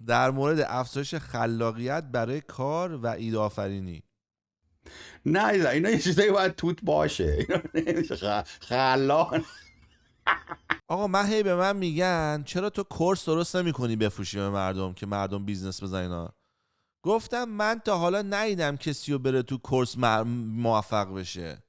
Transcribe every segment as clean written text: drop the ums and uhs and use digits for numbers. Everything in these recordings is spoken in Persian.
در مورد افزایش خلاقیت برای کار و ایده آفرینی. نه اینا یه چیزایی باید توت باشه، اینا نمیشه خلاق. آقا من هی به من میگن چرا تو کورس درست نمی‌کنی بفروشی به مردم که مردم بیزنس بزنن. گفتم من تا حالا ندیدم کسی رو بره تو کورس موفق بشه.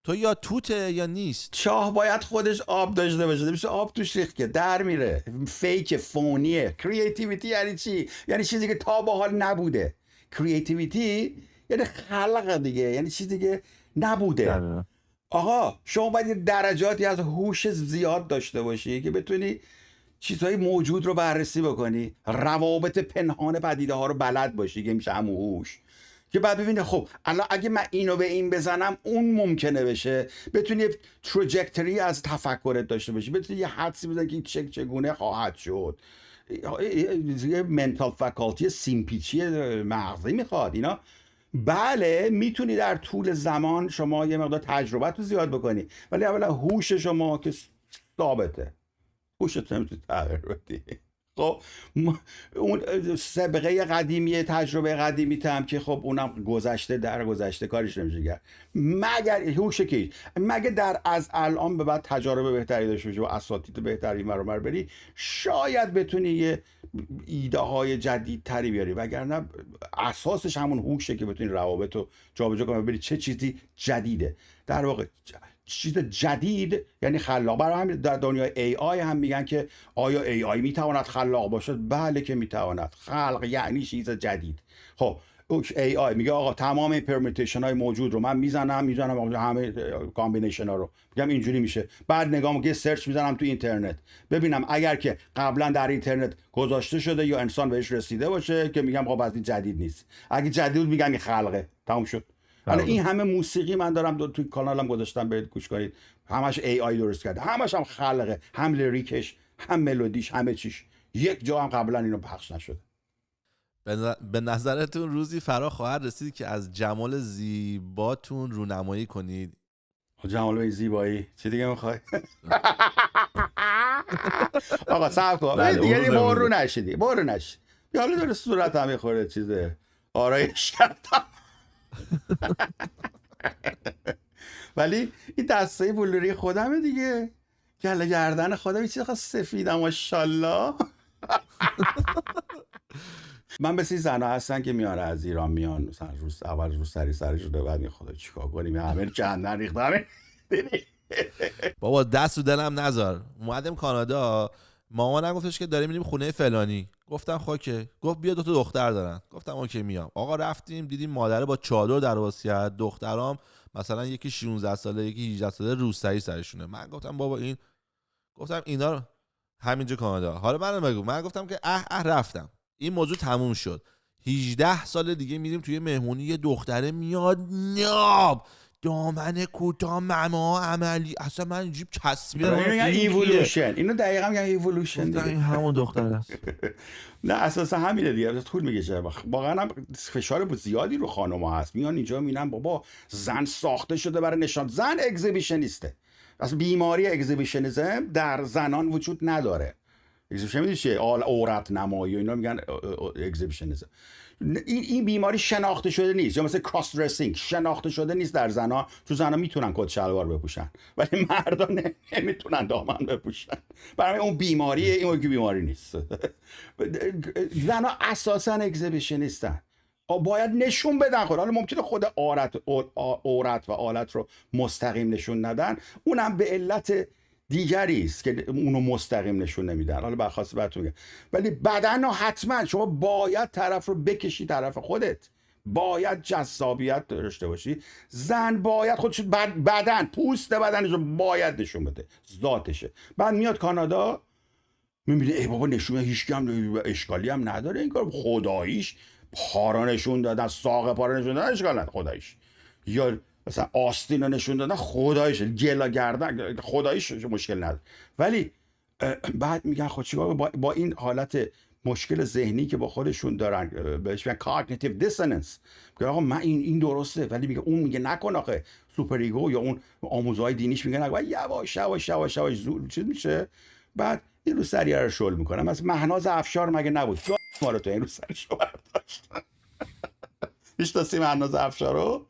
تو یا توته یا نیست. چاه باید خودش آب داشته باشه، میشه آب توش ریخت که در میره. فیک، فونیه. کریتیویتی یعنی چی؟ یعنی چیزی که تا به حال نبوده. کریتیویتی یعنی خلق دیگه، یعنی چیزی که نبوده. آقا شما باید یه درجاتی از هوش زیاد داشته باشی که بتونی چیزهای موجود رو بررسی بکنی، روابط پنهان پدیده ها رو بلد باشی که میشه همون هوش، که بعد ببینه خب الان اگه من اینو به این بزنم اون ممکنه بشه. بتونی تراجکتوری از تفکرت داشته باشی، بتونی یه حدسی بزنی که چگونه خواهد شد. یه منتال فکالتی سیمپیچی مغزی میخواد اینا. بله میتونی در طول زمان شما یه مقدار تجربت رو زیاد بکنی، ولی اولا هوش شما که ثابته، هوشت نمیتونی تغییر بدی. خب اون سابقه قدیمی، تجربه قدیمی هم که خب اونم گذشته، در گذشته کارش نمیشه کرد. مگر هوش که مگه در از الان به بعد تجارب بهتری داشته باشی و اساتید بهتری مرمر بری، شاید بتونی یه ایده های جدید تری بیاری، وگرنه اساسش همون هوشه که بتونی روابط رو جابجا کنی و ببینی چه چیزی جدیده. در واقع چیز جدید یعنی خلاق. برای همین در دنیای ای آی هم میگن که آیا ای آی میتواند خلاق باشد؟ بله که میتواند. خلق یعنی چیز جدید. خب ای آی میگه آقا تمام پرمیتیشن های موجود رو من میزنم همه کامبینیشن ها رو، میگم اینجوری میشه. بعد نگاه میکنم سرچ میزنم تو اینترنت ببینم اگر که قبلا در اینترنت گذاشته شده یا انسان بهش رسیده باشه که میگم خب از این جدید نیست. اگه جدید میگم این خلقه، تموم شد. حالا این همه موسیقی من دارم توی کانالم گذاشتم برید گوش کنید، همش ای آی درست کرده، همش هم خلقه، هم لیریکش، هم ملودیش، همه چیش. یک جا هم قبلا اینو پخش نشده. به نظرتون روزی فرا خواهد رسید که از جمال زیباتون رونمایی کنید؟ جمال زیبایی چی دیگه میخوای؟ آقا صبر کن دیگه برو نشدی یا حالا داره صورت هم میخوره چیزه آرایش کردم. ولی این دسته بلوری خودمه دیگه، گله گردن خودم این چیز سفیدم ماشاءالله. من مثل زنها هستن که میان از ایران میان مثلا روز اول روز سری شده بعد خدا چیکار کنیم همه جهنم ریختم. بابا دست رو دلم نذار. اومدم کانادا، مامانم گفتش که داریم میریم خونه فلانی. گفتم خوکه. گفت بیا 2 تا دختر دارن. گفتم اوکی میام. آقا رفتیم دیدیم مادره با چادر درواز کرد، دخترام مثلا یکی 16 ساله یکی 18 ساله روسری سرشونه. من گفتم بابا این، گفتم اینا رو همینجا کانادا. حالا منم بگو. من گفتم که رفتم این موضوع تموم شد. 18 سال دیگه میریم توی مهمونی یه دختره میاد ناب دامن کوتاه مما عملی، اصلا من اینجوری چسبیدم. اینو میگن ایولوشن، اینو دقیقاً میگن ایولوشن دیگه. این همون دختر است. نه اساسا همینه دیگه، طول میکشه. واقعا هم فشار زیادی رو خانم‌ها هست، میان اینجا میبینن بابا زن ساخته شده برای نشان. زن اگزیبیشنیسته. اصلا بیماری اگزیبیشنیسم در زنان وجود نداره. اگزیبیشن میدونی چیه؟ عورت نمایی و اینا میگن اگزیبیشنیسم. این بیماری شناخته شده نیست، یا مثل کراس درسینگ شناخته شده نیست در زنا. تو زنا میتونن کت شلوار بپوشن ولی مردا نمیتونن دامن بپوشن. برای اون بیماریه، این که بیماری نیست. زنا اساسا اگزیبیشنیستن، باید نشون بدن خود. حالا ممکنه خود عورت و آلت رو مستقیم نشون ندن، اونم به علت دیگری است که اونو مستقیم نشون نمیدن. حالا برخواست براتون میگم، ولی بدن رو حتما شما باید طرف رو بکشی طرف خودت، باید جذابیت داشته باشی. زن باید خودش بدن، پوست بدنش رو باید نشون بده، ذاتشه. بعد میاد کانادا میبینه ای بابا نشون هیچ هم اشکالی هم نداره این کار، خداییش پارا نشون دادن، ساق پارا نشون دادن اشکال نداره خداییش، یا مثلا آستین رو نشون دادن خداییش، گلا گردن خداییش مشکل نداره. ولی بعد میگن خب چیکار با این حالت مشکل ذهنی که با خودشون دارن، بهش میگن کاگنیتیو دیسوننس، که آقا من این درسته ولی میگه اون میگه نکن، آخه سوپر ایگو یا اون آموزهای دینیش میگن آقا یواش یواش یواش یواش چیز میشه. بعد این رو سریع رو شل میکنم. از مهناز افشار مگه نبود ما رو تو این رو سری شو برداشت. میشناسی مهناز افشار رو؟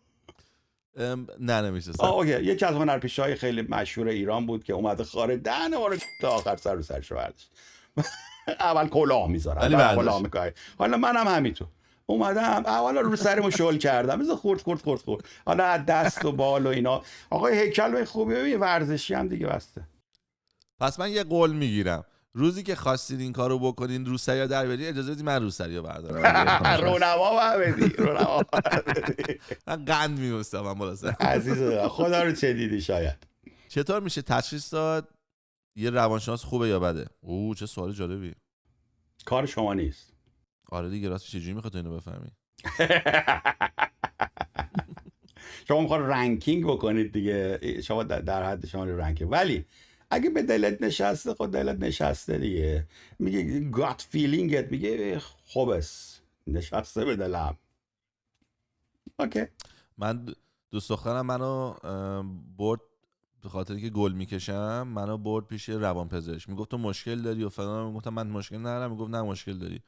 نه نمیشناسم. اوکی. یکی از هنرپیشه‌های خیلی مشهور ایران بود که اومده خارج دهن ما رو تا آخر سر رو سرش برداشت. اول کلاه میذارم بعد کلاه میکنه. حالا منم همینطور اومدم اول رو سرمو شل کردم بذار خورد حالا از دست و بال و اینا. آقای هیکل خوبیه ورزشی هم دیگه بسته. پس من یه قول میگیرم روزی که خواستید این کارو بکنین روسری در بری اجازه بدید من روسری بردارم. رونما بدی من قند میوستم بالا سر. عزیز خدا رو چه دیدی شاید. چطور میشه تشخیص داد یه روانشناس خوبه یا بده؟ چه سوال جالبی. کار شما نیست. آره دیگه راست چجوری میخواد اینو بفهمی؟ شما میخواد رنکینگ بکنید دیگه. شما در حد شما رنکینگ، ولی اگه به دلت نشسته خود دلت نشسته دیگه. میگه گات فیلینگت میگه خوبست نشسته به دلم. اوکی. من دوست دخترم منو برد به خاطر که گل میکشم منو برد پیش روانپزشک. میگفت تو مشکل داری و فلان. میگفتم من مشکل ندارم. میگفت نه مشکل داری.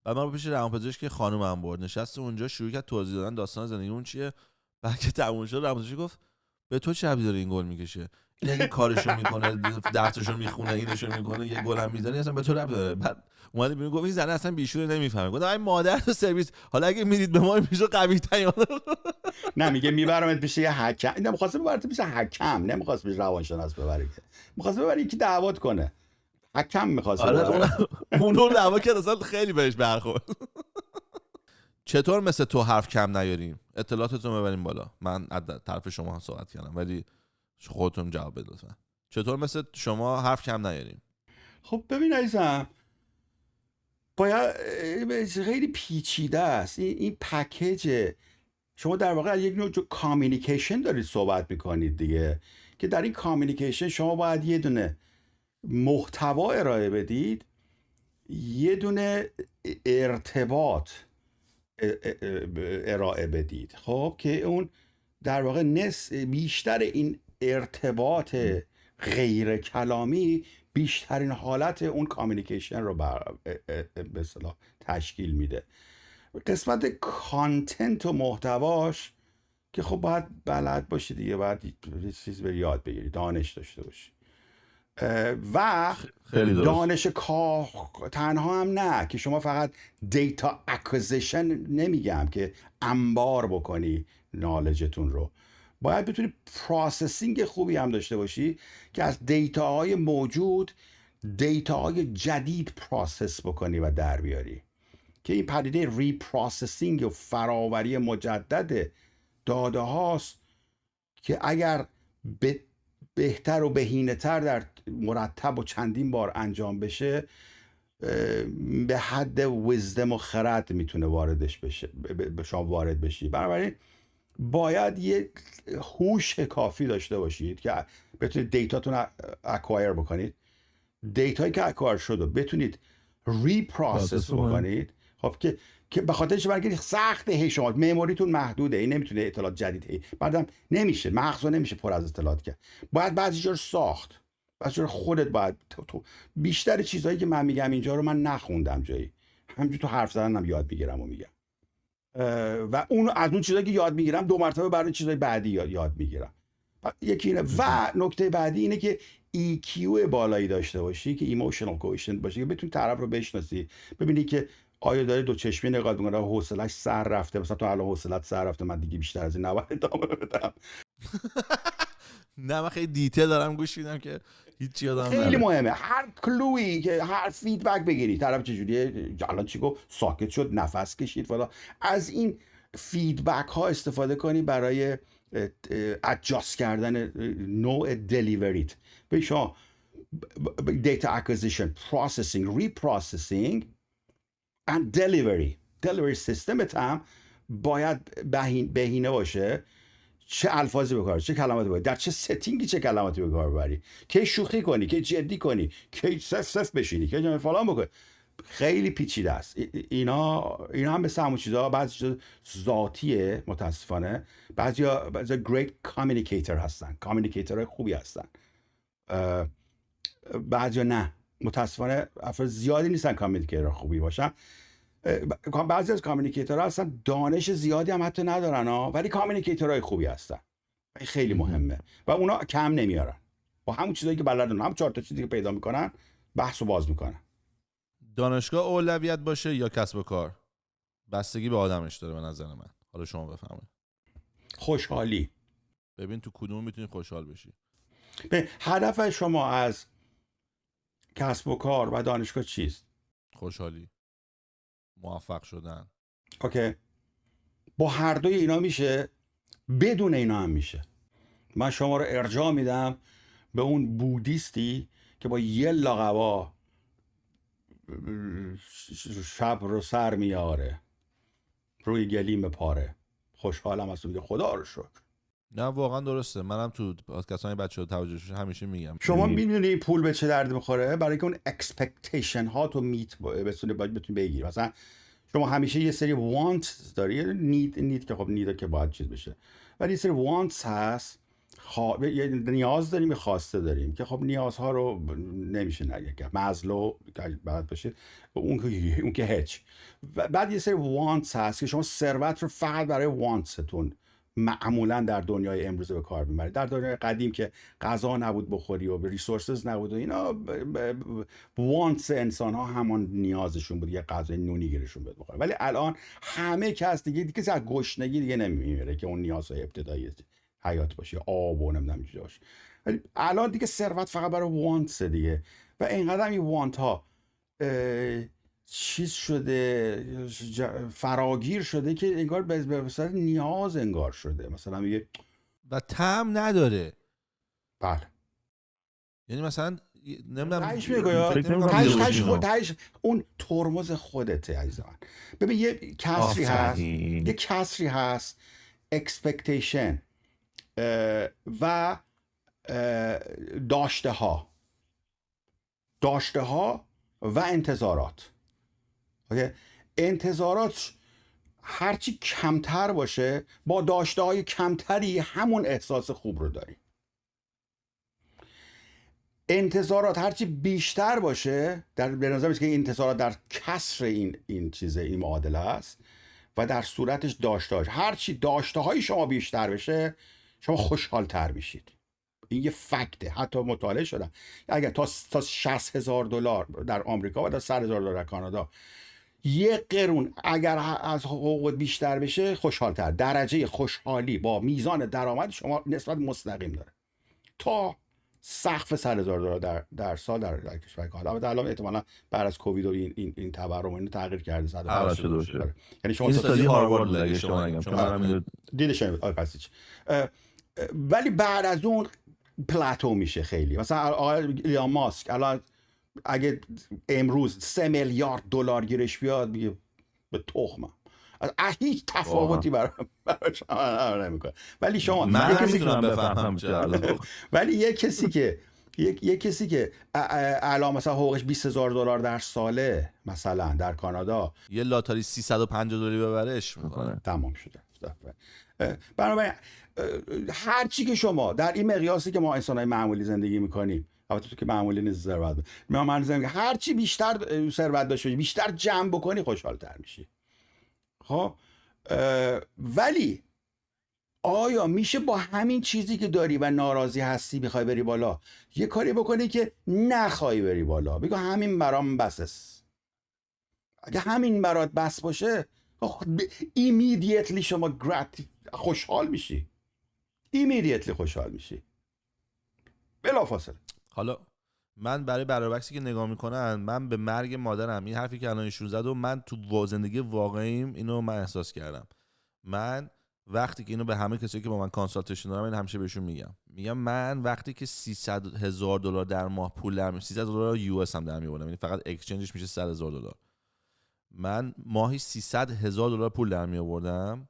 بعد من پیش روانپزشک که خانومم برد نشست اونجا شروع کرد توضیح دادن داستان زندگی اون چیه. بعد که تموم شد روانپزشک گفت به تو چه ربطی داره این گل میکشه؟ این اگه کارشو میکنه درسشو میخونه اینشو میکنه یه گلم میزنه اصلا به تو ربطی داره. بعد اومد بیرون گفت این زنه اصلا بیشوره نمیفهمه. گفتم این مادر تو سرویس حالا اگه میرید به ما میشه قوی ترین. نه میگه میبرمت پیش یه حکم. این نمیخواسته ببرت پیش حکم، نمیخواست پیش روانشناس ببری که میخواست ببری یکی دعوت کنه. حکم میخواست. آره اونو دعوا کرد اصلا خیلی بهش برخورد. چطور مثل تو حرف کم نیاریم؟ اطلاعاتتون ببریم بالا. من از طرف شما صحبت کردم ولی خودتون جواب بده لطفا. چطور مثل شما حرف کم نیاریم؟ خب ببین عزیزم باید خیلی پیچیده است این پکیج. شما در واقع یک نوع کامیونیکیشن دارید صحبت میکنید دیگه، که در این کامیونیکیشن شما باید یه دونه محتوا ارائه بدید، یه دونه ارتباط ارائه بدید. خب که اون در واقع بیشتر این ارتباط غیر کلامی بیشترین حالت اون کامیونیکیشن رو به اصطلاح تشکیل میده. قسمت کانتنت و محتواش که خب باید بلد باشی دیگه، باید چیز به یاد بگیری، دانش داشته باشی و دانش تنها هم نه که شما فقط دیتا اکوزیشن نمیگم که انبار بکنی نالجتون رو، باید بتونی پروسسینگ خوبی هم داشته باشی که از دیتاهای موجود دیتاهای جدید پروسس بکنی و در بیاری، که این پدیده ری پروسسینگ و فراوری مجدد داده هاست که اگر بهتر و بهینه‌تر در مرتب و چندین بار انجام بشه به حد ویزدم و خرد میتونه واردش بشه، به شما وارد بشی. بنابراین باید یه هوش کافی داشته باشید که بتونید دیتاتون اکوایر بکنید، دیتایی که اکوایر شده بتونید ری پروسس بکنید. خب که به خاطرش برای سخته، شما مموریتون محدوده، این نمیتونه اطلاعات جدید بعدم نمیشه، مغزو نمیشه پر از اطلاعات کرد، باید بعضی جا رو ساخت، بعضی جا خودت باید تو بیشتر چیزهایی که من میگم اینجا رو من نخوندم جایی، همینجور تو حرف زدنم یاد میگیرم و میگم و اون از اون چیزایی که یاد میگیرم 2 مرتبه برای چیزای بعدی یاد میگیرم. یکی اینه. و نکته بعدی اینه که EQ بالایی داشته باشی، که ایموشنال کوئیشنت باشه، که بتونی طرف رو بشناسی، ببینی که آیا داره دو چشمی نگاه میکنه، حوصله‌اش سر رفته، مثلا تو الان حوصله‌ات سر رفته، من دیگه بیشتر از این نباید ادامه بدم. نه من خیلی دیتیل دارم گوش میدم که هیچ یادم نمیاد. خیلی مهمه هر کلویی که هر فیدبک بگیری، طرف چجوریه، الان چی گفت، ساکت شد، نفس کشید فلان، از این فیدبک ها استفاده کنی برای ادجاست کردن نوع دلیوریت. به شما دیتا اکوزیشن، پروسسینگ، ریپروسسینگ and delivery سیستمت هم باید بهینه باشه، چه الفاظی بکار، چه کلماتی بکار، در چه ستینگی چه کلماتی بکار ببری، که شوخی کنی، که جدی کنی، که سف بشینی، که فلان بکنی. خیلی پیچیده است اینا هم مثل همون چیزا، بعضی چیزا ذاتیه متاسفانه، بعضیا great communicator هستن، کامیونیکیتورهای خوبی هستن، بعضیا نه، متاسفانه افراد زیادی نیستن کامیونیکیتور خوبی باشن. بعضی از کامیونیکیتورها اصلا دانش زیادی هم حتی ندارن ولی کامیونیکیتورهای خوبی هستن. این خیلی مهمه و اونا کم نمیارن. با همون چیزایی که بلدن، هم 4 تا چیزی که پیدا میکنن بحثو باز میکنن. دانشگاه اولویت باشه یا کسب و کار؟ بستگی به آدمش داره به نظر من. حالا شما بفهمید. خوشحالی. ببین تو کدوم میتونی خوشحال بشی. به هدف شما از کسب و کار و دانشگاه چیست؟ خوشحالی، موفق شدن. اوکی. با هر دوی اینا میشه، بدون اینا هم میشه. من شما رو ارجاع میدم به اون بودیستی که با یه لاغبا شب رو سر میاره، روی گلیم پاره، خوشحالم هستم، میگه خدا رو شکر. نه واقعا درسته. منم تو پادکست‌های بچه‌ها توجهش همیشه میگم. شما میدونی پول به چه درد میخوره؟ برای که اون اکسپکتیشن ها تو میت بتونی بگیری. مثلا شما همیشه یه سری وانت داری، نید که خب نیدا که باید چیز بشه، ولی یه سری وانتس هست، یه نیاز داریم، یه خواسته داریم که خب نیازها رو نمیشه نگه. مازلو بعد باشه اون که هیچ. بعد یه سری وانتس هست که شما ثروت رو فقط برای وانتستون معمولا در دنیای امروز به کار میبرید. در دنیای قدیم که غذا نبود بخوری و ریسورسز نبود و اینا، وانتس انسان ها همون نیازشون بود، یه غذای نونی گیرشون بود بخوره. ولی الان همه کس دیگه از گشنگی دیگه نمیمیره که اون نیازهای ابتدایی حیات باشه، آب و نمیدونم چی باشه. ولی الان دیگه ثروت فقط برای وانتس دیگه و اینقدر این وانت ها چیز شده، فراگیر شده که انگار به وسیله نیاز انگار شده. مثلا میگه و طعم نداره. بله. یعنی مثلا نمیدونم تهش اون ترمز خودته عزیز من. ببین یه کسری هست expectation و داشته ها و انتظارات. انتظارات هرچی کمتر باشه، با داشته های کمتری همون احساس خوب رو داری. انتظارات هرچی بیشتر باشه، به نظر میاد که انتظارات در کسر این چیزه، این معادله است و در صورتش داشته‌هاش، هرچی داشته‌های شما بیشتر بشه شما خوشحال‌تر میشید. این یه فکته، حتی مطالعه شدن. اگر تا $60,000 در آمریکا و تا $100,000 در کانادا یه قرون اگر از حقوق بیشتر بشه خوشحال‌تر. درجه خوشحالی با میزان درآمد شما نسبت مستقیم داره تا سقف $100,000 در سال در کشور که حالا الان احتمالاً بعد از کووید و این تورم اینو تغییر کرده 100 شده باشه. یعنی شما استادی هاروارد بود اگه شما نگم، چون منم دیدش ولی بعد از اون پلاتو میشه خیلی. مثلا آقای ایلان ماسک الان اگه امروز $3 میلیارد گیرش بیاد میگه به تخمم، از هیچ تفاوتی براش نمیکنه. ولی شما من نمیتونم بفهمم ولی یه کسی که الان مثلا حقوقش $20,000 در ساله مثلا در کانادا یه لاتاری $350 ببرش میکنه، تمام شده. بنابراین هر چی که شما در این مقیاسی که ما انسان‌های معمولی زندگی میکنیم، البته تو که معمولی نیست ثروت، هر چی بیشتر ثروت داشته باشی، بیشتر جمع بکنی، خوشحال‌تر میشی. خب ولی آیا میشه با همین چیزی که داری و ناراضی هستی بخوای بری بالا یه کاری بکنی که نخوای بری بالا؟ بگو همین برام بس است. اگه همین برات بس باشه ایمیدیتلی شما خوشحال میشی، خوشحال میشی بلافاصله. حالا من برای برابکسی که نگاه میکنن، من به مرگ مادرم، این حرفی که الان ایشون زد و من تو زندگی واقعیم اینو من احساس کردم. من وقتی که اینو به همه کسایی که با من کانسالتیشن دارم این همیشه بهشون میگم من وقتی که $300,000 در ماه پول در میارم، $300,000 US هم در میارم، یعنی فقط اکسچنجش میشه $100,000. من ماهی $300,000 پول در میآوردم.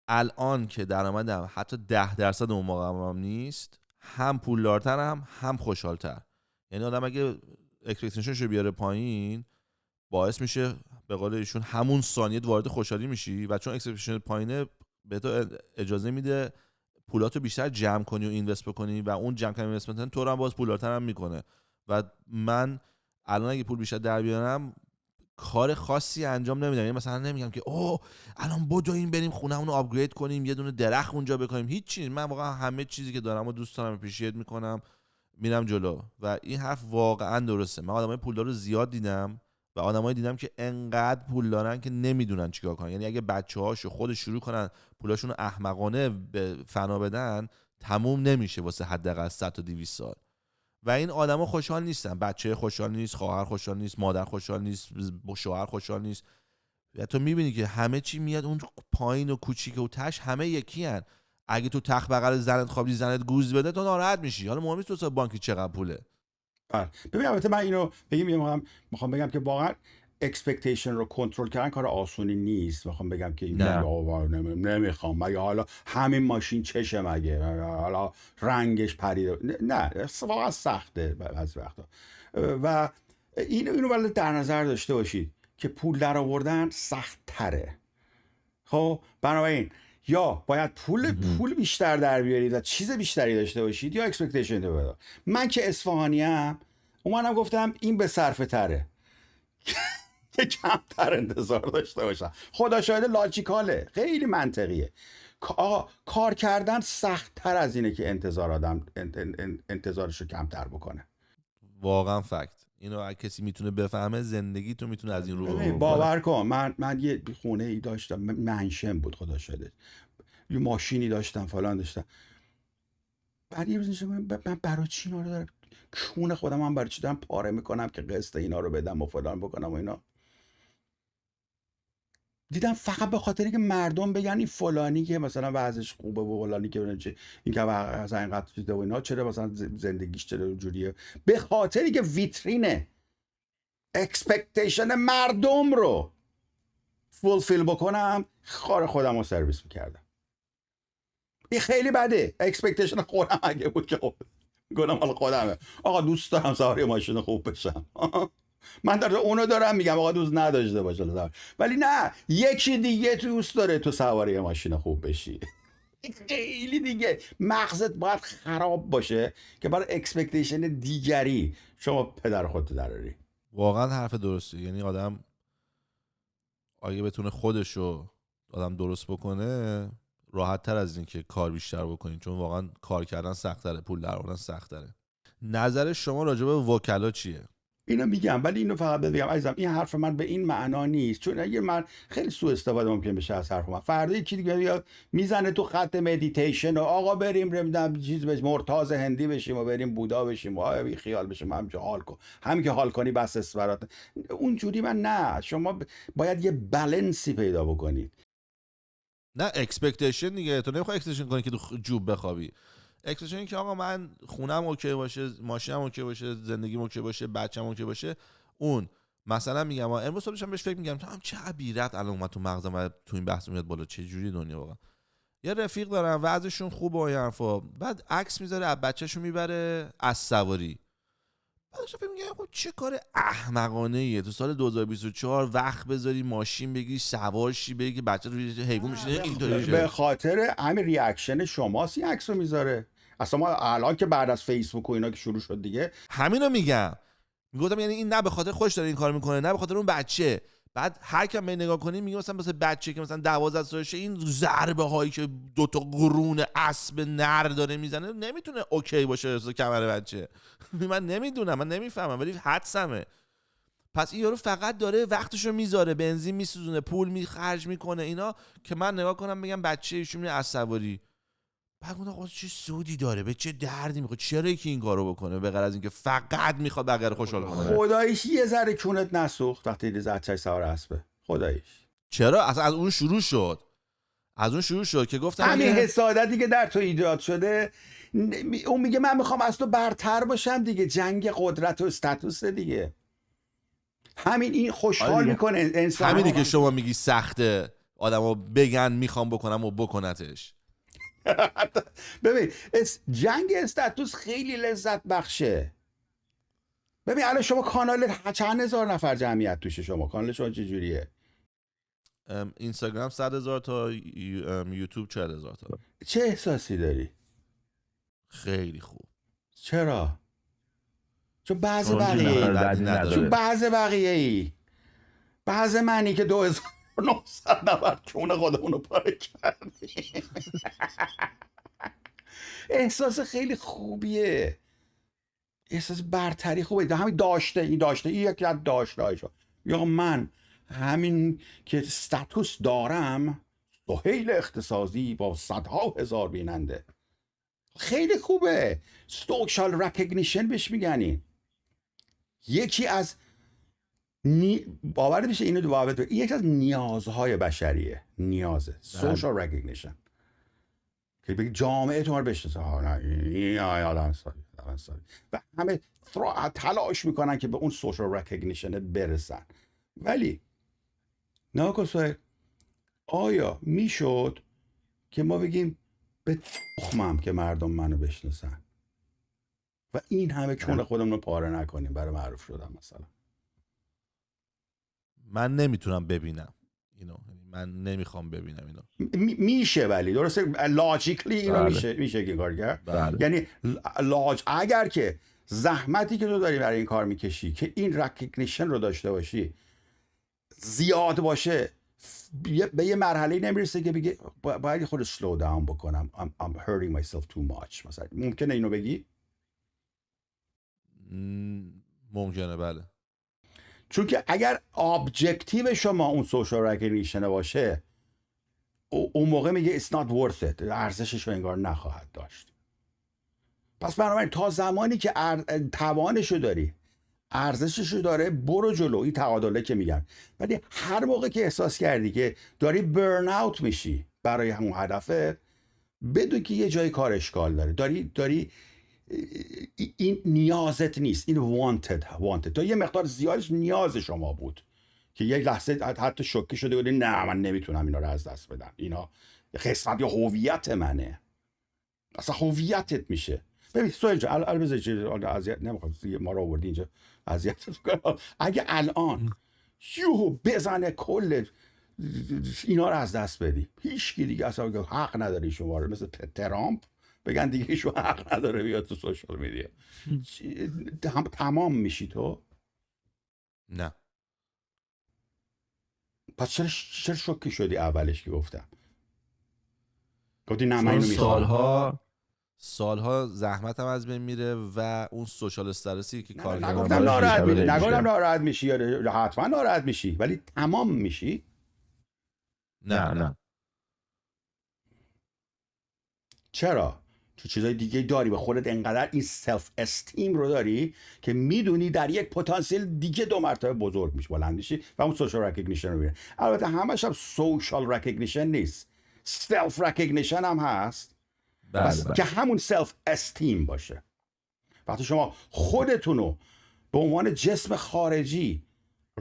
الان که درآمدم حتی 10% اون موقع هم نیست، هم پولدارترم هم خوشحالتر. یعنی آدم اگه اکسپکتیشنشو بیاره پایین باعث میشه به قول ایشون همون ثانیه وارد خوشحالی میشی و چون اکسپکتیشن پایینه به تو اجازه میده پولاتو بیشتر جمع کنی و اینوست بکنی و اون جمع کردن اینوستمنت تو رو هم باز پولدارتر هم میکنه و من الان اگه پول بیشتر در بیارم کار خاصی انجام نمیدم. یعنی مثلا نمیگم که اوه الان بدویم بریم خونه‌مون رو آپگرید کنیم، یه دونه درخت اونجا بکنیم، هیچ چیز. من واقعا همه چیزی که دارم و دوست دارم اپریشیت میکنم، میرم جلو. و این حرف واقعا درسته. من آدمای پولدار رو زیاد دیدم و آدمایی دیدم که انقدر پول دارن که نمیدونن چیکار کنن. یعنی اگه بچه‌هاشو خود شروع کنن پولاشون رو احمقانه به فنا بدن، تموم نمیشه واسه حداقل 100 تا 200 سال. و این آدما خوشحال نیستن. بچه خوشحال نیست، خواهر خوشحال نیست، مادر خوشحال نیست، شوهر خوشحال نیست. و تو میبینی که همه چی میاد اون پایین و کوچیک و تش همه یکی هن. اگه تو تخت بغل زنت خوابیدی زنت گوز بده تو ناراحت میشی. حالا مهم نیست تو حساب بانکی چقدر پوله. ببین البته من اینو میخوام بگم که واقعا اکسپکتیشن رو کنترل کردن کار آسونی نیست. میخوام بگم که نمیخوام مگه حالا همین ماشین چشه، مگه حالا رنگش پریده، نه واقعا سخته بعضی وقتا. و اینو ولی در نظر داشته باشید که پول در آوردن سخت تره. خب بنابراین یا باید پول بیشتر در بیارید و چیز بیشتری داشته باشید یا اکسپکتیشن رو بدار. من که اصفهانیم اومدم گفتم این به صرفه تره که کمتر انتظار داشته باشم. خدا شاهد لاجیکاله، خیلی منطقیه. آقا کار کردن سخت تر از اینه که انتظارشو کمتر بکنه. واقعا فکت. اینو اگه کسی میتونه بفهمه زندگی تو میتونه از این رو باور کن. من یه خونه ای داشتم، منشن بود خدا شده، یه ماشینی داشتم فلان داشتم. بعد یه روز من برای چی اینا رو دارم کون خودم من برای چی دارم پاره میکنم که قسط اینا رو بدم و فلان بکنم و اینا. دیدم فقط به خاطری که مردم بگن این فلانی که مثلا وضعش خوبه و فلانی که این که از اینقدر چیزه و اینا، چرا مثلا زندگیش چرا اونجوریه، به خاطری که ویترینه اکسپکتیشن مردم رو فولفیل بکنم، خار خودم رو سرویس میکردم. این خیلی بده. اکسپکتیشن خودم اگه بود که خب گفتم حالا خودمه، آقا دوست دارم سوار ماشین خوب بشم من در اونو دارم میگم آقا دوست نداشته باشه، ولی نه یکی دیگه دوست داره تو سوار ماشین خوب بشی. خیلی دیگه مغزت باید خراب باشه که برای اکسپکتیشن دیگری شما پدر خودت دراری. واقعا حرف درسته. یعنی آدم اگه بتونه خودشو آدم درست بکنه راحت تر از این که کار بیشتر بکنین، چون واقعا کار کردن سخت تره، پول در آوردن سخت تره. نظر شما راجع به وکلا چیه؟ اینو میگم، ولی اینو فقط بگم عزیزم این حرف من به این معنا نیست، چون اگه من خیلی سوء استفاده ممکن بشه از حرف من. فردا یکی دیگه میزنه تو خط مدیتیشن و آقا بریم نمیدونم چیز بش مرتاض هندی بشیم و بریم بودا بشیم و بی خیال بشیم همینجا حال کن، همین که حال کنی بس است برات. اونجوری من نه، شما باید یه بالانسی پیدا بکنید. نه اکسپکتیشن دیگه. تو نمیخوای اکسپکتیشن کنی که تو جوب بخوابی. اکسپکتیشن که آقا من خونم اوکی باشه، ماشینم اوکی باشه، زندگیم اوکی باشه، بچه‌م اوکی باشه. اون مثلا میگم امروز صبح داشتم بهش فکر می‌کردم تو هم چه بی‌ربط الان اومد تو مغزم و تو این بحث میاد بالا، چه جوری دنیا واقعا. یه رفیق دارم وضعشون خوبه و این حرفا، بعد عکس میذاره از بچه‌شو میبره از سواری. بعدش فکر می‌کنم خب چه کار احمقانه ایه تو سال 2024 وقت بذاری ماشین بگیری سوار شی بری که بچه روی حیوان میشینه اینطوری. به خاطر همین ریاکشن شماست این عکسو میذاره. اصلا ما الان که بعد از فیسبوک و اینا که شروع شد دیگه همینو میگم. میگفتم یعنی این نه به خاطر خودش داره این کار میکنه، نه به خاطر اون بچه. بعد هر کم به نگاه کنی میگه مثلا واسه بچه که مثلا 12 سالشه این ضربه هایی که دوتا قرون اسب نر داره میزنه نمیتونه اوکی باشه واسه کمر بچه. من نمیدونم، من نمیفهمم، ولی حدسمه. پس این یارو فقط داره وقتشو میذاره، بنزین میسوزونه، پول میخرج میکنه اینا که من نگاه کنم بگم بچه ایشون میره از سواری. بعد گفتم آقا چه سودی داره، به چه دردی میخواد، چرا یکی این کارو بکنه به غیر از اینکه فقط میخواد بقیه رو خوشحال کنه. خداییش یه ذره کونت نسوخت وقتی دیدی زچش سوار اسبه؟ خداییش چرا اصلا از اون شروع شد که گفتم همین حسادتی که در تو ایجاد شده. اون میگه من میخوام از تو برتر باشم دیگه، جنگ قدرت و استاتوس دیگه. همین این خوشحال میکنه انسان. همینی که شما میگی سخته آدمو بگن میخوام بکنم و بکنتش. ببین جنگ استاتوس خیلی لذت بخشه. ببین الان شما کانال چند هزار نفر جمعیت توشه، شما کانال شما چه جوریه؟ اینستاگرام 100,000 تا، یوتیوب 40,000 تا. چه احساسی داری؟ خیلی خوب. چرا چون بعض چون بقیه چیز ای ردی نداره. چون بعض بقیه ای بعض منی که 2990 چون خودمون رو پاره کردیم. احساس خیلی خوبیه، احساس برتری خوبه. همین داشته این یکی از داشته‌هایشو. یا من همین که استاتوس دارم، سهیل اقتصادی با صدها هزار بیننده، خیلی خوبه. سوشال رکگنیشن بهش میگن. این یکی از باور میشه اینو باور این یکی از نیازهای بشریه، نیازه سوشال رکگنیشن، که بگی جامعه تو رو بشناسه. ها نه این آدم سالی و همه تلاش میکنن که به اون سوشال رکگنیشن برسن. ولی ناکسای آیا میشد که ما بگیم به تخمم که مردم منو بشناسن و این همه چون خودمون رو پاره نکنیم برای معروف شدن؟ مثلا من نمیتونم ببینم اینو، من نمیخوام ببینم اینو. میشه، ولی درسته لاجیکلی اینو بله. میشه که کار کرد. بله. یعنی اگر که زحمتی که تو داری برای این کار میکشی که این رکگنیشن رو داشته باشی زیاد باشه، به یه مرحله نمیرسه که بگی باید خود سلو داون بکنم، I'm hurting myself too much. مثلا ممکنه اینو بگی؟ ممکنه، بله. چون که اگر ابجکتیو شما اون سوشال رکگنیشن باشه، اون موقع میگه it's not worth it، ارزشش رو انگار نخواهد داشت. پس بنابراین تا زمانی که توانشو داری، ارزششو داره، برو جلو. این تعادله که میگن. ولی هر موقع که احساس کردی که داری برن اوت میشی برای همون هدفت، بدون که یه جای کار اشکال داره، داری این نیازت نیست، این wanted تا یه مقدار زیادش نیاز شما بود که یک لحظه حتی شوکه شده بودی نه من نمیتونم اینا رو از دست بدم، اینا قسمت یا هویت منه، اصلا هویتت میشه. ببین سوهل جان البته اذیت نمیخوام، ما رو آوردی اینجا اذیت کنم. اگه الان یوهو بزنه کل اینا رو از دست بدی، هیچ کی دیگه اصلا حق نداره شما رو، مثل ترامپ بگن دیگه ایشون حق نداره بیاد تو سوشال میدیا، تمام میشی تو. نه. پس چرا شوکه شدی اولش که گفتم؟ گفتی نه من چون اینو میخوام. سالها زحمتم از بین میره و اون سوشال استرسی که کار کردم نگفتم ناراحت میشی یا حتما ناراحت میشی، ولی تمام میشی. نه. چرا؟ تو چیزای دیگه داری به خودت انقدر این سلف استیم رو داری که میدونی در یک پتانسیل دیگه 2 مرتبه بزرگ میشه، بلند میشی و اون سوشال رکگنیشن رو میبینی. البته همش هم سوشال رکگنیشن نیست، سلف رکگنیشن هم هست. بس که همون سلف استیم باشه. وقتی شما خودتونو به عنوان جسم خارجی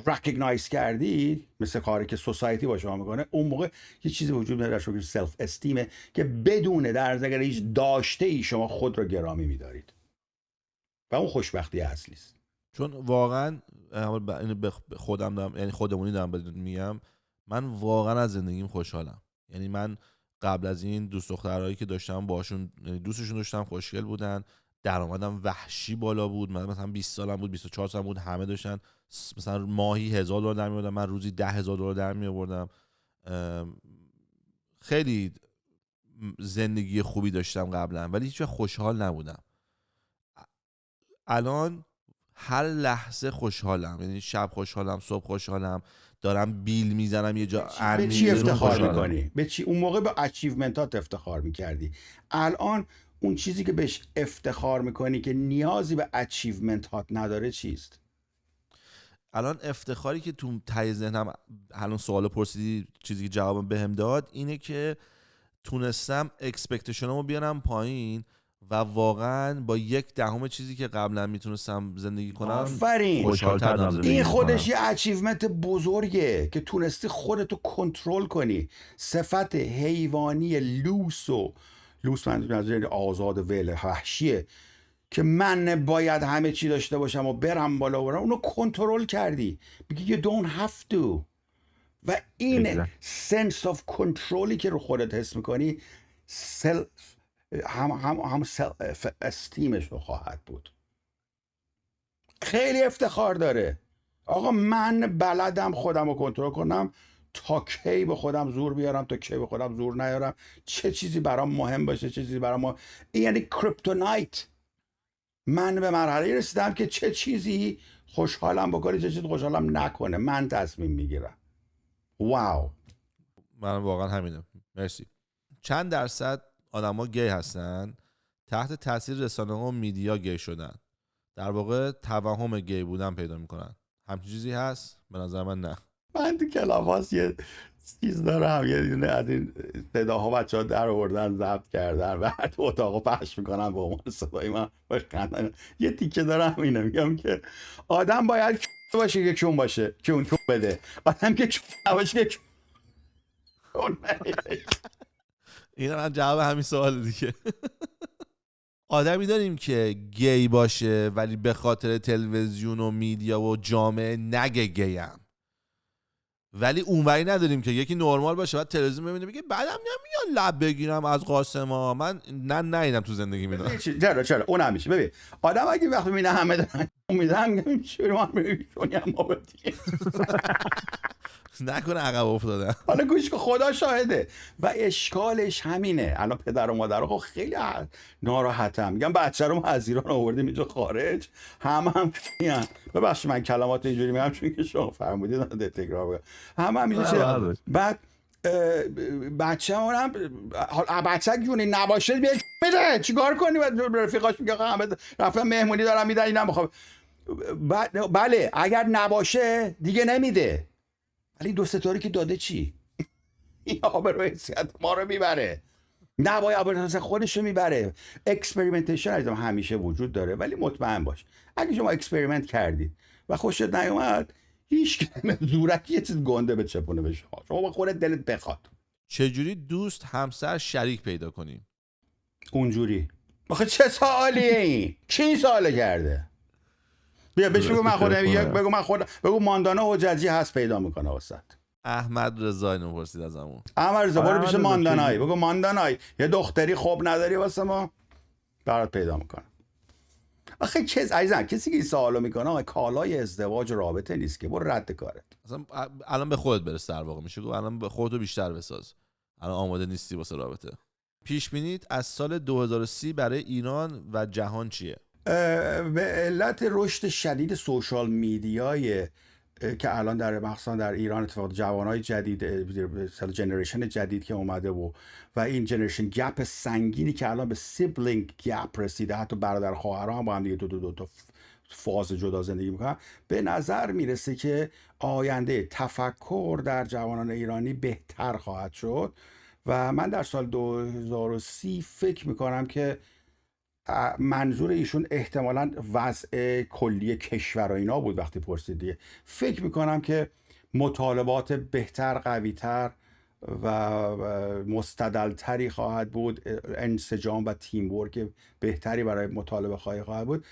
رکگنایز کردی، مثل کاری که سوسایتی با شما میکنه، اون موقع یه چیزی وجود داره که سلف استیمه که بدونه در نظر هیچ داشته ای شما خود رو گرامی میدارید و اون خوشبختی اصلی است. چون واقعا اینو به خودم دارم، یعنی خودمونی دارم میگم، من واقعا از زندگیم خوشحالم. یعنی من قبل از این دوست دخترایی که داشتم باشون دوستشون داشتم، خوشگل بودن، درآمدم وحشی بالا بود، من مثلا 20 سالم بود 24 سالم بود، همه داشتن مثلا ماهی $1000 در می‌آوردن، من روزی $10,000 در می‌آوردم. خیلی زندگی خوبی داشتم قبلا، ولی هیچ وقت خوشحال نبودم. الان هر لحظه خوشحالم، یعنی شب خوشحالم، صبح خوشحالم، دارم بیل میزنم یه جا. به چی افتخار میکنی؟ به چی؟ اون موقع به اچیومنتات افتخار میکردی، الان اون چیزی که بهش افتخار میکنی که نیازی به اچیومنتات نداره چیست؟ الان افتخاری که تو ته ذهنم الان سوال پرسیدی، چیزی که جواب بهم داد اینه که تونستم اکسپکتیشنمو بیارم پایین و واقعا با 1/10 چیزی که قبلا میتونستم زندگی کنم خوشحال‌تر دارم زندگی. این خودش یه اچیومنت بزرگه که تونستی خودتو کنترل کنی. صفت حیوانی لوس من آزاد ول وحشیه که من باید همه چی داشته باشم و برم بالا برم، اونو کنترل کردی، بگی you don't have to. و این sense of controlی که رو خودت حس میکنی هم self esteemش رو خواهد بود. خیلی افتخار داره. آقا من بلدم خودم رو کنترل کنم، تا کی به خودم زور بیارم، تا کی به خودم زور نیارم، چه چیزی برام مهم باشه، چه چیزی برام این یعنی کریپتونایت. من به مرحله رسیدم که چه چیزی خوشحالم بکنه، چه چیزی خوشحالم نکنه، من تصمیم میگیرم. واو. من واقعا همینه. مرسی. چند درصد آدما گی هستن تحت تاثیر رسانه‌ها و میدیا گی شدن، در واقع توهم گی بودن پیدا میکنن؟ همچین چیزی هست؟ به نظر من نه. من تو کلاباس یه چیز دارم، یه دونه از این صداها بچه‌ها در آوردن ضبط کردن و تو اتاقو پخش میکنن به عنوان صدای من بخندن. یه تیکه دارم اینو میگم که آدم باید باشه که چون باشه، چون بده. آدم که چون نباشه که چون نده. این من جواب همین سوال دیگه. آدمی داریم که گی باشه ولی به خاطر تلویزیون و میدیا و جامعه نگه گیم، ولی اونوری نداریم که یکی نرمال باشه بعد تلویزیون ببینه بگه بعدم نمیاد لب بگیرم از قاسما. من ندیدم تو زندگی میدونم. چرا اون همیشه ببین آدم اگه وقتی میبینه همه دارن میدونم میگم چرا من میبینی اما بدی نکنه عقب افتادن. حالا گوش که خدا شاهده. و اشکالش همینه. الان پدر و مادر ها خیلی ناراحتم، میگم بچه رو ما از ایران آوردیم اینجا خارج، هم میان. ببخشید من کلمات اینجوری میگم چون که شما فرمودید تکرار بگم. هم میشه. بعد بچه‌مونم بچه جونی نباشه بیا بده چیکار کنی؟ بعد رفیقاش میگه همه رفتن مهمونی دارن میدن اینا میخوام. بله اگر نباشه دیگه نمیده، ولی دو ستاره که داده چی؟ این آبرو حیثیت ما رو میبره، نباید آبرو حیثیت خودش رو میبره. اکسپریمنتیشن عزیزم همیشه وجود داره، ولی مطمئن باش اگه شما اکسپریمنت کردید و خوشت نیومد هیچ زورکی یه چیز گنده به چپونه بشه، شما با خودت دلت بخواد. چجوری دوست، همسر، شریک پیدا کنیم؟ اونجوری. آخه چه سوالیه این؟ کی سوال کرده؟ بیا بهش بگو من خودم بگو ماندانا حججی هست پیدا میکنه واسط. احمد رضا اینو پرسید ازمون. احمد رضا برو پیش ماندانایی بگو ماندانایی یه دختری خوب نداری واسه ما، برات پیدا میکنه. آخه عزیزم کسی که این سوالو میکنه کالای ازدواج رابطه نیست که، برو رد کارت. اصلا الان به خودت برس، در واقع میشه گفت الان به خودتو بیشتر بساز، الان آماده نیستی واسه رابطه. پیش بینیت از سال 2030 برای ایران و جهان چیه؟ به علت رشد شدید سوشال میدیای که الان در مخصوصا در ایران اتفاق جوانای جدید، جنریشن جدید که اومده و این جنریشن گپ سنگینی که الان به سیبلینگ گپ رسیده، حتی برادر خواهرها هم با هم دیگه دو تا فاز جدا زندگی میکنن، به نظر میرسه که آینده تفکر در جوانان ایرانی بهتر خواهد شد و من در سال 2030 فکر میکنم که منظور ایشون احتمالاً وضع کلی کشور و اینا بود وقتی پرسیدیه. فکر میکنم که مطالبات بهتر، قویتر و مستدلتری خواهد بود، انسجام و تیم ورک بهتری برای مطالبه خواهی خواهد بود.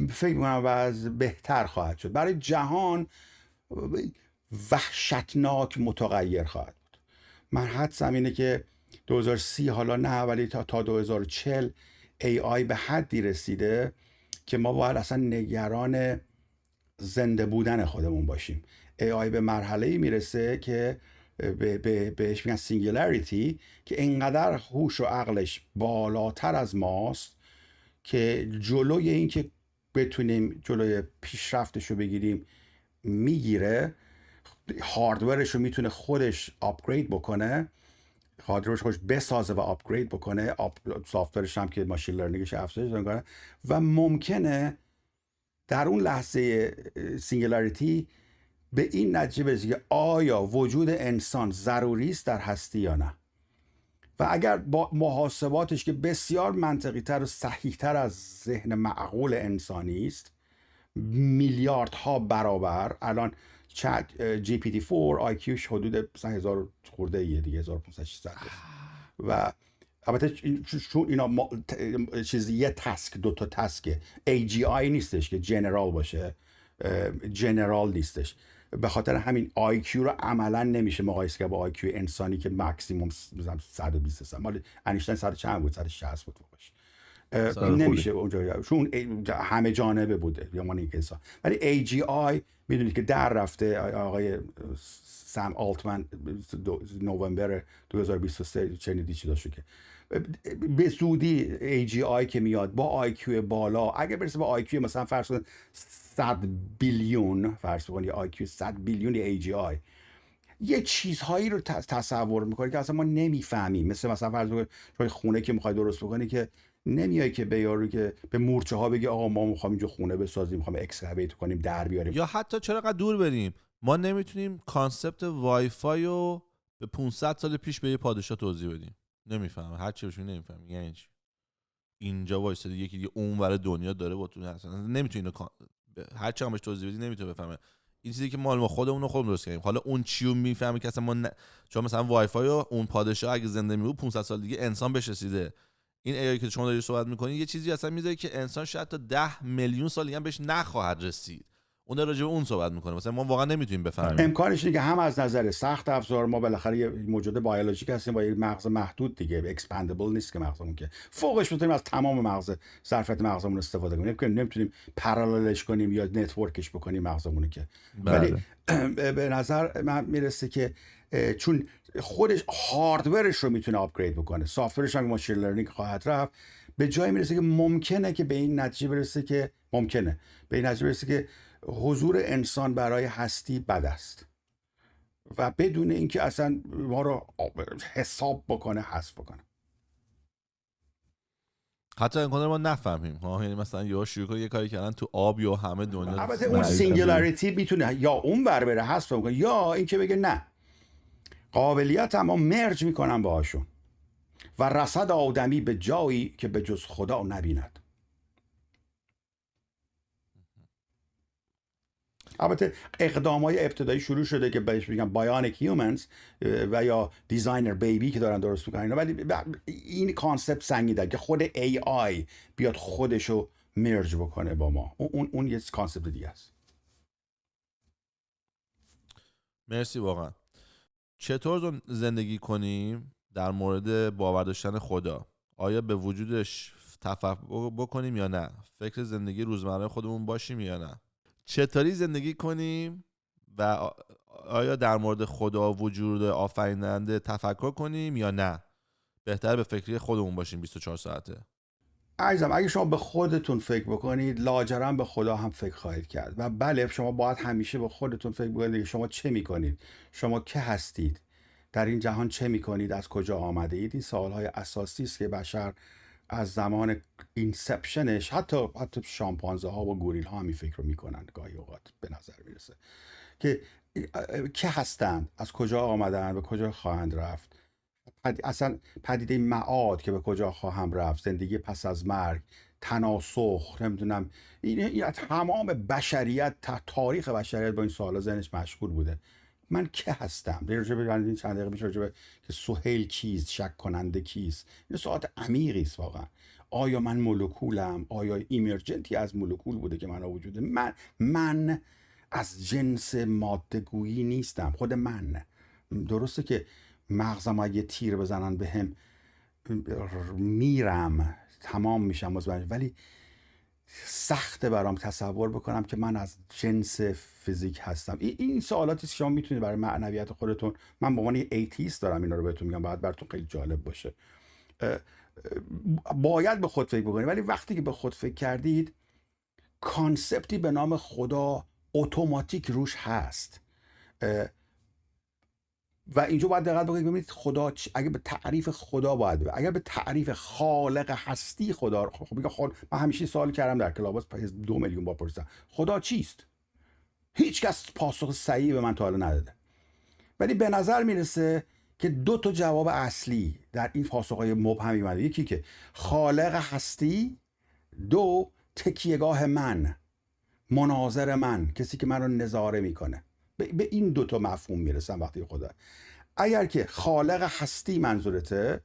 فکر میکنم وضع بهتر خواهد شد. برای جهان وحشتناک متغیر خواهد بود. من حدسم اینه که 2030 حالا نه ولی تا 2040 AI به حدی رسیده که ما باید اصلا نگران زنده بودن خودمون باشیم. AI به مرحله‌ای میرسه که بهش میگن سینگولاریتی، که اینقدر هوش و عقلش بالاتر از ماست که جلوی این که بتونیم جلوی پیشرفتش رو بگیریم میگیره. هاردورش رو میتونه خودش آپگرید بکنه، هاردورش خودش بسازه و آپگرید بکنه، سافتورش هم که ماشین لرنینگش افزایش میکنه و ممکنه در اون لحظه سینگولاریتی به این نتیجه برسه که آیا وجود انسان ضروری است در هستی یا نه، و اگر با محاسباتش که بسیار منطقی تر و صحیح تر از ذهن معقول انسانی است، میلیاردها برابر. الان GPT-4 IQش حدود 1000 خورده ایه دیگه، 1500 و البته چون اینا چیزی یه تسک، دو تا تسکه، AGI نیستش که جنرال باشه، جنرال نیستش. به خاطر همین IQ رو عملا نمیشه مقایسه کرد با IQ انسانی که ماکسیموم مثلا 120 مال انیشتین 100 چند بود، 160 بود باشه. نمیشه اونجا، چون همه جانبه بوده یا یک انسان. ولی AGI میدونید که در رفته، آقای سم آلتمن نوامبر 2023 چنیدی چی داشته که به زودی AGI که میاد با IQ بالا، اگه برسه با IQ مثلا فرض کنید 100 بیلیون، فرض کنید IQ 100 بیلیون AGI، یه چیزهایی رو تصور میکنه که اصلا ما نمیفهمیم. مثلا فرض کنید شما خونه که میخوای درست بکنی که نمیای که به یارو که به مورچه ها بگی آقا ما میخوایم اینجا خونه بسازیم، میخوایم اکسکاویت کنیم، در بیاریم. یا حتی چرا قد دور بریم، ما نمیتونیم کانسپت وای فای رو به 500 سال پیش به یه پادشاه توضیح بدیم، نمیفهمه، هر چی بهش نمیفهمه. یعنی چی اینجا وایساده یکی دیگه اونور دنیا داره با تو اصلا نمیتونه هر چی هم بهش توضیح بدی نمیتونه بفهمه. این چیزی که ما خودمون درست کردیم، حالا اون چیو میفهمه که اصلا ما چون مثلا وای فای رو اون پادشاه اگه زنده میمونه 500 سال دیگه انسان بهش رسیده. این ایایی که شما داری صحبت میکنی یه چیزی اصلا میذاره که انسان شاید تا 10 میلیون سال دیگه هم بهش نخواهد رسید. اون داره راجع به اون صحبت میکنه، مثلا ما واقعا نمیتونیم بفهمیم. امکانش اینه که هم از نظر سخت افزار ما بالاخره یه موجود بیولوژیک هستیم با یه مغز محدود دیگه، اکسپندبل نیست که مغزمون که فوقش بتونیم از تمام مغز ظرفیت مغزمون استفاده کنیم، نمیتونیم پاراللش کنیم یا نتورکش بکنیم مغزمون که. ولی به نظر من میرسه که چون خودش هاردورش رو میتونه آپگرید بکنه، سافتورش هم ماشین لرنینگ خواهد رفت، به جای میرسه که ممکنه که به این نتیجه برسه که حضور انسان برای هستی بد است و بدون اینکه اصلا ما رو حساب بکنه، حذف بکنه. حتی امکان ما نفهمیم. یعنی مثلا یا شروع کنه یه کاری کردن تو آب یا همه دنیا. البته اون سینگولاریتی میتونه یا اون ور بره حذف بکنه، یا اینکه بگه نه، قابلیت اما مرج میکنم باهاشون و رسد آدمی به جایی که به جز خدا نبیند. البته اقدامای ابتدایی شروع شده که بهش میگن بایونیک هیومنز و یا دیزاینر بیبی که دارن درست میکنن، ولی این کانسپت سنگیده که خود AI بیاد خودشو مرج بکنه با ما، اون یه کانسپت دیگه است. مرسی. واقعا چطور زندگی کنیم در مورد باور داشتن خدا؟ آیا به وجودش تفکر بکنیم یا نه؟ فکر زندگی روزمره خودمون باشیم یا نه؟ چطوری زندگی کنیم و آیا در مورد خدا وجود آفریننده تفکر کنیم یا نه؟ بهتر به فکری خودمون باشیم 24 ساعته. عزیزم اگه شما به خودتون فکر بکنید لاجرم به خدا هم فکر خواهید کرد و بله شما باید همیشه به خودتون فکر بکنید. شما چه میکنید؟ شما که هستید؟ در این جهان چه میکنید؟ از کجا آمده اید؟ این سوالهای اساسی است که بشر از زمان اینسپشنش، حتی شامپانزه ها و گوریل ها هم این فکر رو میکنن گاهی اوقات به نظر میرسه که هستند، از کجا آمدن، به کجا خواهند رفت، اصلا پدیده معاد که به کجا خواهم رفت، زندگی پس از مرگ، تناسخ، نمیدونم این تمام بشریت، تاریخ بشریت با این سوالا ذهنش مشغول بوده. من که هستم؟ راجع به چند دقیقه میشه راجع به که سهیل کیست، شک کننده کیست، این سوالات عمیقی است واقعا. آیا من مولکولم؟ آیا ایمرجنتی از مولکول بوده که من وجوده؟ من از جنس ماده‌گویی نیستم. خود من درسته که مغزم اگه تیر بزنن به هم میرم، تمام میشم، ولی سخته برام تصور بکنم که من از جنس فیزیک هستم. این سوالاتی که شما میتونید برای معنویت خودتون، من به عنوان ایتیست دارم اینا رو بهتون میگم، باید براتون خیلی جالب باشه، باید به خود فکر بکنید. ولی وقتی که به خود فکر کردید کانسپتی به نام خدا اتوماتیک روش هست و اینجا باید دقت بکنید ببینید خدا اگه به تعریف خدا باید اگر به تعریف خالق هستی خدا، خب میگه من همیشه سوال کردم در کلاباس 2 میلیون بار پرسیدم خدا چیست؟ هیچ کس پاسخ صحیح به من تا حالا نداده. ولی به نظر میرسه که 2 تا جواب اصلی در این پاسخهای مبهمی اومده. یکی که خالق هستی، 2 تکیهگاه من، مناظر من، کسی که من رو نظاره میکنه. به این 2 تا مفهوم میرسم وقتی خدا. اگر که خالق هستی منظورته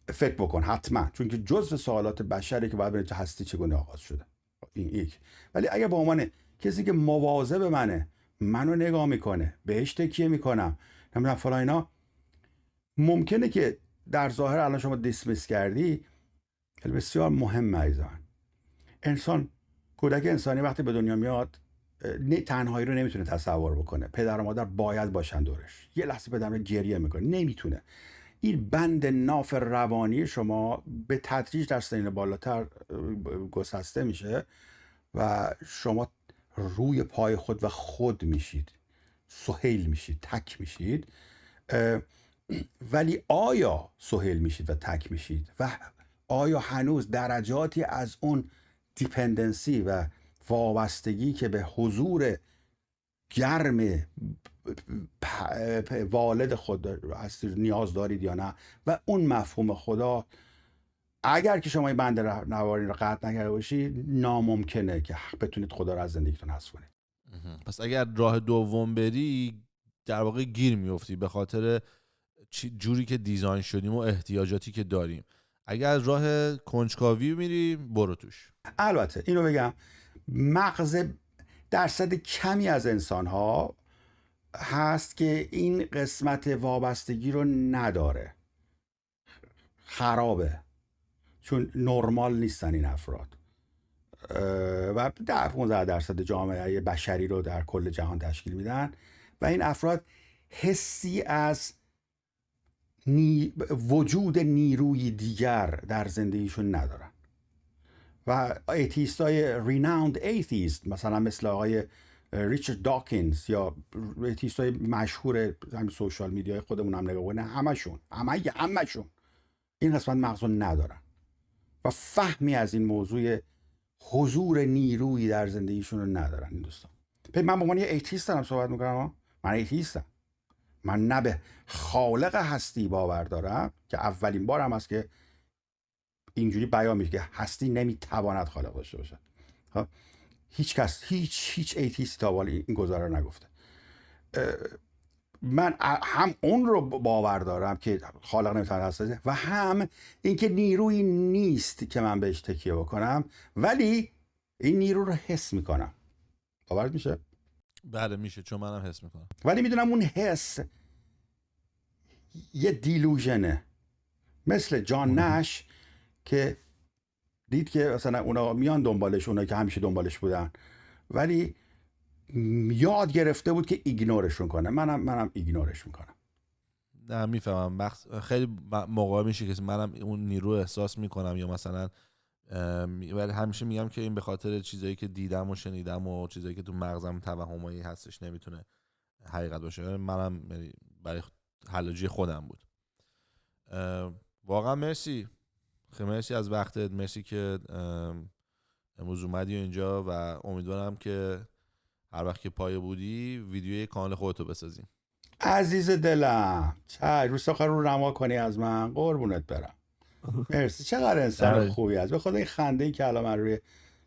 فکر بکن حتما، چون که جزء سوالات بشری که باید ببینید هستی چگونه آغاز شده. این یک. ولی اگر به عنوان کسی که مواظب منه، منو نگاه میکنه، بهش تکیه میکنم، نمیدونم فلان اینا، ممکنه که در ظاهر الان شما دیسمیس کردی خیلی بسیار مهم عزیزان. انسان، کودک انسانی وقتی به دنیا میاد تنهایی رو نمیتونه تصور بکنه. پدر و مادر باید باشن دورش. یه لحظه پدر رو گریه میکنه، نمیتونه. این بند ناف روانی شما به تدریج در سنین بالاتر گسسته میشه و شما روی پای خود و خود میشید، سهیل میشید، تک میشید. ولی آیا سهیل میشید و تک میشید و آیا هنوز درجاتی از اون دیپندنسی و وابستگی که به حضور گرم والد خود هستید نیاز دارید یا نه؟ و اون مفهوم خدا، اگر که شما این بند نوارین رو قطع نکرده باشید، ناممکنه که بتونید خدا رو از زندگیتون حذف کنید. پس اگر راه دوم بری در واقع گیر میفتی به خاطر جوری که دیزاین شدیم و احتیاجاتی که داریم. اگر راه کنجکاوی میری برو توش. البته اینو بگم، مغز درصد کمی از انسان‌ها هست که این قسمت وابستگی رو نداره. خرابه، چون نرمال نیستن این افراد و 10-15% جامعه بشری رو در کل جهان تشکیل میدن و این افراد حسی از وجود نیروی دیگر در زندگیشون ندارن و ایتیست های ریناوند ایتیست مثلا مثل آقای ریچارد داکینز یا ایتیست های مشهور همین سوشال میدیای خودمون هم نگاه کنه، همشون این قسمت مغز رو ندارن و فهمی از این موضوع حضور نیرویی در زندگیشون رو ندارن. این دوستان، من به عنوان یه ایتیست دارم صحبت میکنم. من ایتیستم. من نه به خالق هستی باور دارم که اولین بار هم است که اینجوری بیان میشه که هستی نمیتواند خالق داشته باشه. هیچ کس هیچ ایتیستی تا حالا این گزاره رو نگفته. من هم اون رو باور دارم که خالق نمیتواند هستی و هم اینکه نیرویی نیست که من بهش تکیه بکنم، ولی این نیرو رو حس میکنم. باورت میشه؟ بله میشه، چون منم حس میکنم. ولی میدونم اون حس یه دیلوژنه، مثل جان نش که دید که مثلا اونا میان دنبالش، اونا که همیشه دنبالش بودن، ولی یاد گرفته بود که ایگنورشون کنه. منم ایگنورش میکنم. نه میفهمم. خیلی موقع میشه که منم اون نیرو احساس میکنم یا مثلا ولی همیشه میگم که این به خاطر چیزایی که دیدم و شنیدم و چیزایی که تو مغزم توهمایی هستش نمیتونه حقیقت باشه. منم برای حلاجی خودم بود. واقعا مرسی، خیلی مرسی از وقتت، مرسی که امروز اومدی اینجا و امیدوارم که هر وقت که پایه بودی ویدیوی کانال خودتو بسازیم. عزیز دلم، روز آخر رو رما کنی از من، قربونت برم. مرسی. چقدر انسان خوبی هست، به خدا این خنده ای که الان من روی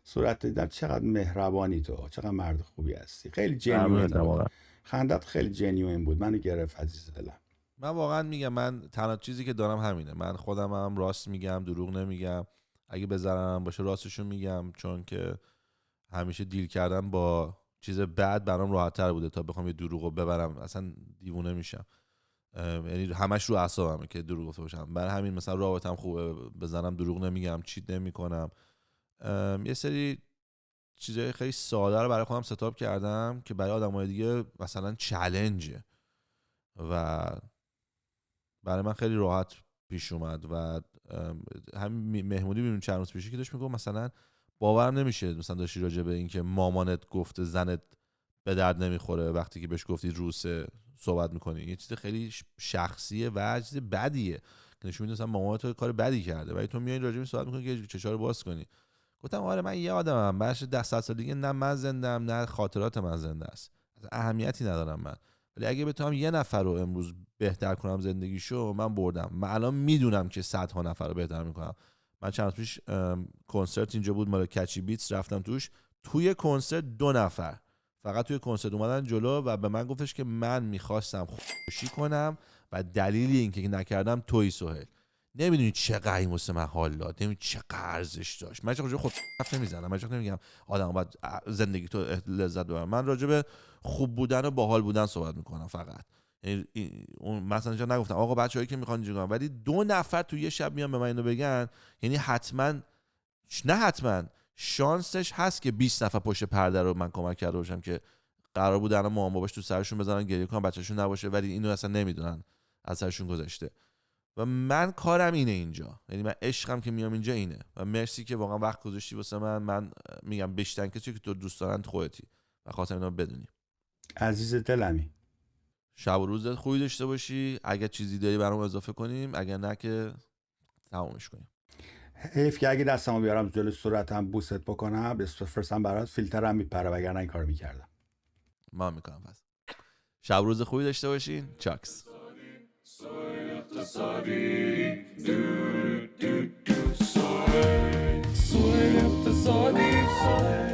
صورت دیدم، چقدر مهربانی تو، چقدر مرد خوبی هستی. خیلی جنوین، خندت خیلی جنوین بود، منو گرفت عزیز دلم. من واقعا میگم، من تنها چیزی که دارم همینه. من خودم هم راست میگم، دروغ نمیگم. اگه به ضررم باشه راستشو میگم، چون که همیشه دیل کردن با چیز بد برام راحت تر بوده تا بخوام یه دروغو ببرم. اصلا دیوونه میشم، یعنی همش رو اعصابمه که دروغ گفته باشم. برای همین مثلا رابطم خوبه، بزنم دروغ نمیگم، چیت نمیکنم. یه سری چیزای خیلی ساده رو برای خودم ستاپ کردم که برای آدمای دیگه مثلا چالنجه و برای من خیلی راحت پیش اومد. و همین مهمونی ببینیم چند روز پیشی که داشت میگم مثلا باورم نمیشه مثلا داشتی راجع به این که مامانت گفته زنت به درد نمیخوره وقتی که بهش گفتی روسه صحبت میکنی. یه چیز خیلی شخصیه و چیز بدیه که نشون میده مثلا مامانت کار بدی کرده ولی تو میای راجع به صحبت میکنی که چشارو باز کنی. گفتم آره من یه آدمم، بعدش 10 سال دیگه نه من زنده‌ام نه خاطرات من زنده است، اهمیتی ندارم من. ولی اگه بتونم یه نفر رو امروز بهتر کنم زندگیشو، من بردم. من الان میدونم که صدها نفر رو بهتر میکنم. من چند روز پیش کنسرت اینجا بود مال کچی بیتس، رفتم توی کنسرت 2 نفر فقط توی کنسرت اومدن جلو و به من گفتش که من میخواستم خوشی کنم و دلیلی این که نکردم توی سهیل. نمیدونی چقدر این واسه من حال داد، نمیدونی چقدر ارزش داشت. من چقدر خود حرف نمیزنم، من چقدر نمیگم آدم باید زندگی تو لذت ببره. من راجع به خوب بودن و باحال بودن صحبت میکنم فقط. اون مثلا جا نگفتم آقا بچه‌هایی که میخوان اینجوری کنن، ولی 2 نفر تو یه شب میان به من اینو بگن، یعنی حتما شانسش هست که 20 نفر پشت پرده رو من کمک کرده باشم که قرار بود الان مامان باباش تو سرشون بزنن گریه کنن بچه‌شون نباشه، ولی اینو اصلا نمیدونن از سرشون گذشته. و من کارم اینه اینجا، یعنی من عشقم که میام اینجا اینه. و مرسی که واقعا وقت گذاشتی واسه من میگم بیشتر کسی که تو دوست دارن خودتی و خاطر اینا بدونی. عزیز دلمی، شب و روزت خوبی داشته باشی. اگه چیزی داری برام اضافه کنیم، اگر نه که تمومش کنیم. حیف که اگه دستمو بیارم جلوی صورتم بوست بکنم بفرستم برات فیلترم میپره، وگرنه این کارو میکردم. من میکنم. پس شب و روز خوبی داشته باشین. چاکس. Soy